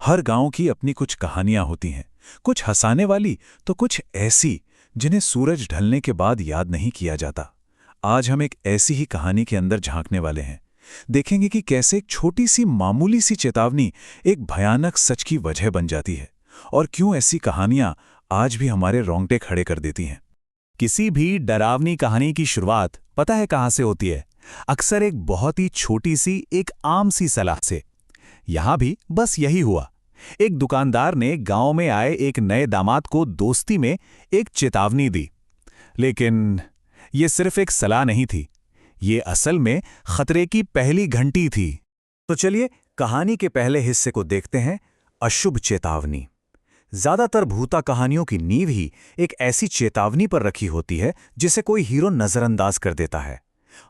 हर गांव की अपनी कुछ कहानियां होती हैं, कुछ हंसाने वाली तो कुछ ऐसी जिन्हें सूरज ढलने के बाद याद नहीं किया जाता। आज हम एक ऐसी ही कहानी के अंदर झांकने वाले हैं। देखेंगे कि कैसे एक छोटी सी मामूली सी चेतावनी एक भयानक सच की वजह बन जाती है, और क्यों ऐसी कहानियां आज भी हमारे रोंगटे खड़े कर देती हैं। किसी भी डरावनी कहानी की शुरुआत पता है कहां से होती है? अक्सर एक बहुत ही छोटी सी एक आम सी सलाह से। यहां भी बस यही हुआ। एक दुकानदार ने गांव में आए एक नए दामाद को दोस्ती में एक चेतावनी दी। लेकिन ये सिर्फ एक सलाह नहीं थी, ये असल में खतरे की पहली घंटी थी। तो चलिए कहानी के पहले हिस्से को देखते हैं, अशुभ चेतावनी। ज्यादातर भूता कहानियों की नींव ही एक ऐसी चेतावनी पर रखी होती है जिसे कोई हीरो नजरअंदाज कर देता है,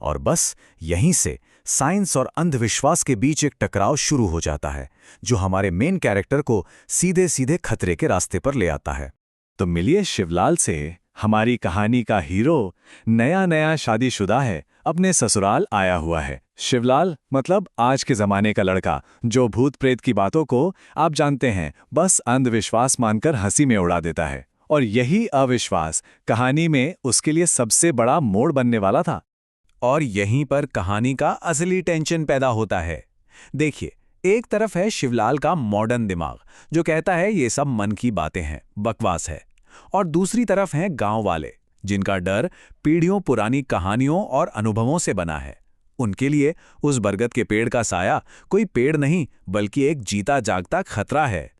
और बस यहीं से साइंस और अंधविश्वास के बीच एक टकराव शुरू हो जाता है जो हमारे मेन कैरेक्टर को सीधे सीधे खतरे के रास्ते पर ले आता है। तो मिलिए शिवलाल से। हमारी कहानी का हीरो नया नया शादीशुदा है, अपने ससुराल आया हुआ है। शिवलाल मतलब आज के जमाने का लड़का जो भूत प्रेत की बातों को आप जानते हैं बस अंधविश्वास मानकर हंसी में उड़ा देता है। और यही अविश्वास कहानी में उसके लिए सबसे बड़ा मोड़ बनने वाला था। और यहीं पर कहानी का असली टेंशन पैदा होता है। देखिए, एक तरफ है शिवलाल का मॉडर्न दिमाग जो कहता है ये सब मन की बातें हैं, बकवास है, और दूसरी तरफ हैं गांव वाले जिनका डर पीढ़ियों पुरानी कहानियों और अनुभवों से बना है। उनके लिए उस बरगद के पेड़ का साया कोई पेड़ नहीं बल्कि एक जीता जागता खतरा है।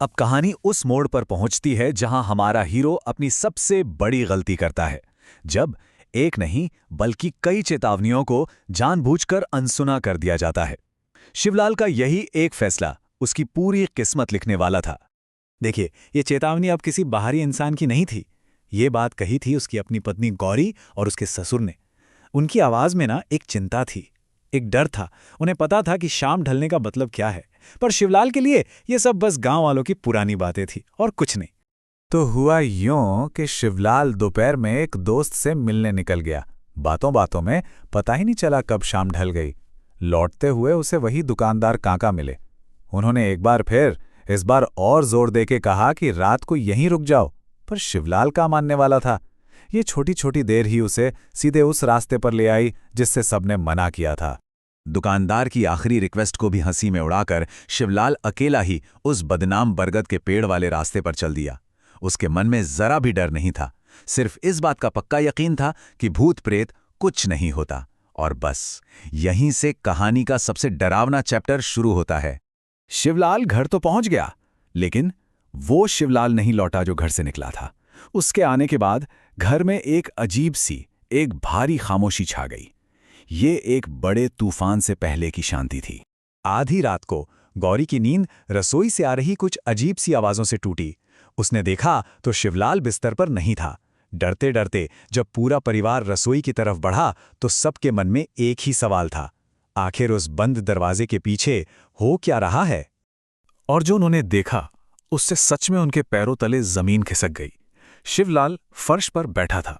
अब कहानी उस मोड़ पर पहुंचती है जहां हमारा हीरो अपनी सबसे बड़ी गलती करता है, जब एक नहीं बल्कि कई चेतावनियों को जानबूझकर अनसुना कर दिया जाता है। शिवलाल का यही एक फैसला उसकी पूरी किस्मत लिखने वाला था। देखिए, ये चेतावनी अब किसी बाहरी इंसान की नहीं थी। ये बात कही थी उसकी अपनी पत्नी गौरी और उसके ससुर ने। उनकी आवाज में ना एक चिंता थी, एक डर था। उन्हें पता था कि शाम ढलने का मतलब क्या है, पर शिवलाल के लिए ये सब बस गांव वालों की पुरानी बातें थी और कुछ नहीं। तो हुआ यूं कि शिवलाल दोपहर में एक दोस्त से मिलने निकल गया। बातों बातों में पता ही नहीं चला कब शाम ढल गई। लौटते हुए उसे वही दुकानदार काका मिले। उन्होंने एक बार फिर, इस बार और जोर देके कहा कि रात को यहीं रुक जाओ, पर शिवलाल का मानने वाला था। ये छोटी छोटी देर ही उसे सीधे उस रास्ते पर ले आई जिससे सबने मना किया था। दुकानदार की आखिरी रिक्वेस्ट को भी हंसी में उड़ाकर शिवलाल अकेला ही उस बदनाम बरगद के पेड़ वाले रास्ते पर चल दिया। उसके मन में जरा भी डर नहीं था, सिर्फ इस बात का पक्का यकीन था कि भूत प्रेत कुछ नहीं होता। और बस यहीं से कहानी का सबसे डरावना चैप्टर शुरू होता है। शिवलाल घर तो पहुंच गया, लेकिन वो शिवलाल नहीं लौटा जो घर से निकला था। उसके आने के बाद घर में एक अजीब सी, एक भारी खामोशी छा गई। ये एक बड़े तूफान से पहले की शांति थी। आधी रात को गौरी की नींद रसोई से आ रही कुछ अजीब सी आवाजों से टूटी। उसने देखा तो शिवलाल बिस्तर पर नहीं था। डरते डरते जब पूरा परिवार रसोई की तरफ बढ़ा तो सबके मन में एक ही सवाल था, आखिर उस बंद दरवाजे के पीछे हो क्या रहा है? और जो उन्होंने देखा उससे सच में उनके पैरों तले जमीन खिसक गई। शिवलाल फर्श पर बैठा था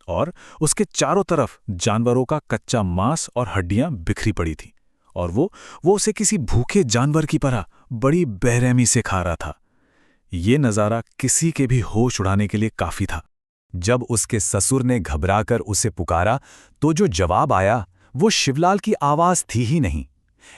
और उसके चारों तरफ जानवरों का कच्चा मांस और हड्डियां बिखरी पड़ी थीं, और वो उसे किसी भूखे जानवर की तरह बड़ी बेरहमी से खा रहा था। ये नज़ारा किसी के भी होश उड़ाने के लिए काफी था। जब उसके ससुर ने घबराकर उसे पुकारा तो जो जवाब आया वो शिवलाल की आवाज थी ही नहीं।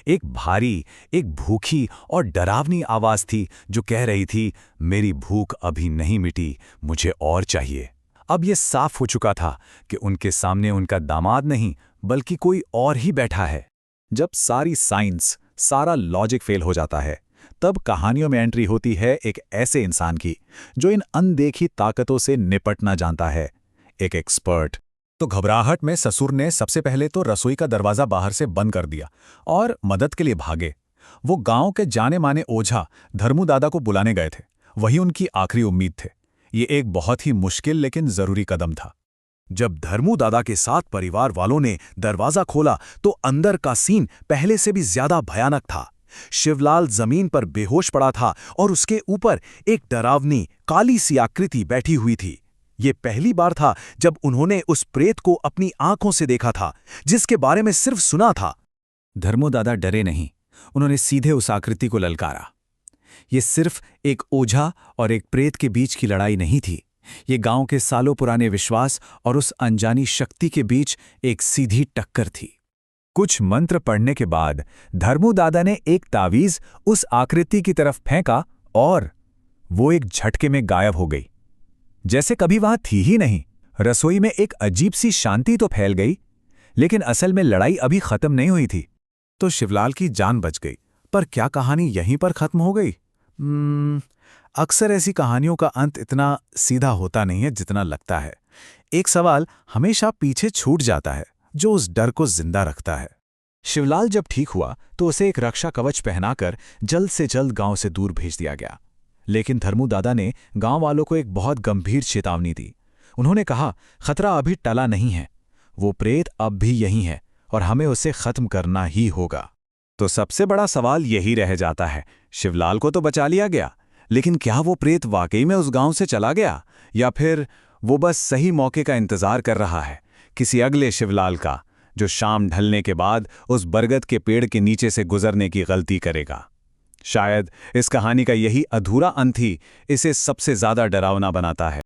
एक भारी, एक भूखी और डरावनी आवाज थी जो कह रही थी, मेरी भूख अभी नहीं मिटी, मुझे और चाहिए। अब यह साफ हो चुका था कि उनके सामने उनका दामाद नहीं बल्कि कोई और ही बैठा है। जब सारी साइंस, सारा लॉजिक फेल हो जाता है, तब कहानियों में एंट्री होती है एक ऐसे इंसान की जो इन अनदेखी ताकतों से निपटना जानता है, एक एक्सपर्ट। तो घबराहट में ससुर ने सबसे पहले तो रसोई का दरवाजा बाहर से बंद कर दिया और मदद के लिए भागे। वो गांव के जाने माने ओझा धर्मू दादा को बुलाने गए थे। वही उनकी आखिरी उम्मीद थे। ये एक बहुत ही मुश्किल लेकिन जरूरी कदम था। जब धर्मू दादा के साथ परिवार वालों ने दरवाजा खोला तो अंदर का सीन पहले से भी ज्यादा भयानक था। शिवलाल जमीन पर बेहोश पड़ा था और उसके ऊपर एक डरावनी काली सी आकृति बैठी हुई थी। ये पहली बार था जब उन्होंने उस प्रेत को अपनी आंखों से देखा था, जिसके बारे में सिर्फ सुना था। धर्मो दादा डरे नहीं, उन्होंने सीधे उस आकृति को ललकारा। ये सिर्फ एक ओझा और एक प्रेत के बीच की लड़ाई नहीं थी। ये गांव के सालों पुराने विश्वास और उस अनजानी शक्ति के बीच एक सीधी टक्कर थी। कुछ मंत्र पढ़ने के बाद धर्मू दादा ने एक तावीज उस आकृति की तरफ फेंका और वो एक झटके में गायब हो गई, जैसे कभी वहां थी ही नहीं। रसोई में एक अजीब सी शांति तो फैल गई, लेकिन असल में लड़ाई अभी खत्म नहीं हुई थी। तो शिवलाल की जान बच गई, पर क्या कहानी यहीं पर खत्म हो गई? अक्सर ऐसी कहानियों का अंत इतना सीधा होता नहीं है जितना लगता है। एक सवाल हमेशा पीछे छूट जाता है जो उस डर को जिंदा रखता है। शिवलाल जब ठीक हुआ तो उसे एक रक्षा कवच पहनाकर जल्द से जल्द गांव से दूर भेज दिया गया। लेकिन धर्मू दादा ने गांव वालों को एक बहुत गंभीर चेतावनी दी। उन्होंने कहा, खतरा अभी टला नहीं है, वो प्रेत अब भी यहीं है और हमें उसे खत्म करना ही होगा। तो सबसे बड़ा सवाल यही रह जाता है, शिवलाल को तो बचा लिया गया, लेकिन क्या वो प्रेत वाकई में उस गांव से चला गया, या फिर वो बस सही मौके का इंतजार कर रहा है, किसी अगले शिवलाल का, जो शाम ढलने के बाद उस बरगद के पेड़ के नीचे से गुजरने की गलती करेगा। शायद इस कहानी का यही अधूरा अंत ही इसे सबसे ज्यादा डरावना बनाता है।